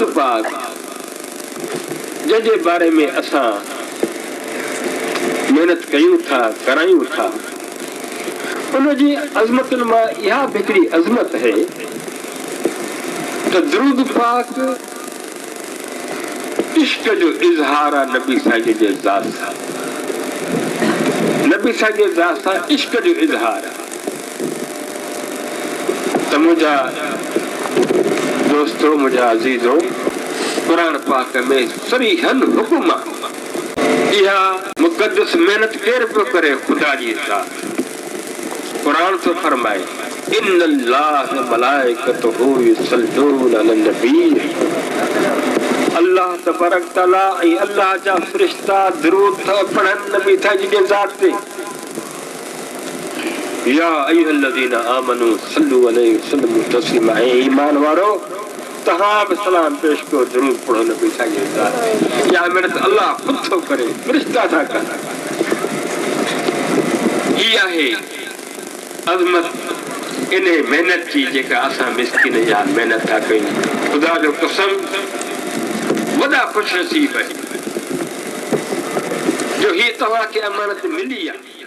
दुरूद पाक जे बारे में असां मेहनत कयूं था करायूं था उनजी अज़मतुनि मां इहा बि हिकिड़ी अज़मत है त दुरूद पाक इश्क जो इज़हार आहे नबी साईं जे ज़ात सां। नबी साईं जे ज़ात सां इश्क जो इज़हार आहे त मुंहिंजा दोस्तो मुंहिंजा अज़ीज़ो कुरान पाक में सरीहन हुकुम आहे। इहा मुक़द्दस मेहनत केरु पियो करे ख़ुदा जी ज़ात। कुरान थो फरमाए इन्नल्लाह मलाइकतहू युसल्लून अलन नबी। अल्लाह तबारक तआला ऐं अल्लाह जा फ़रिश्ता दुरूद था पढ़नि नबी साईं जी ज़ात ते। या अय्युहल्लज़ीना आमनू सल्लू अलैहि वसल्लमु तस्लीमा। ईमान वारो तहां बि सलाम पेश कयो दुरूद पढ़ो नबी साईं जी ज़ात ते। या मेहनत अल्लाह ख़ुद थो करे फ़रिश्ता था कनि। ही आहे अज़मत इन मेहनत जी जेका असां मिस्किन जा मेहनत था कयूं। ख़ुदा जो कसम वॾा ख़ुशनसीब जो ही तव्हांखे अमानत मिली आहे।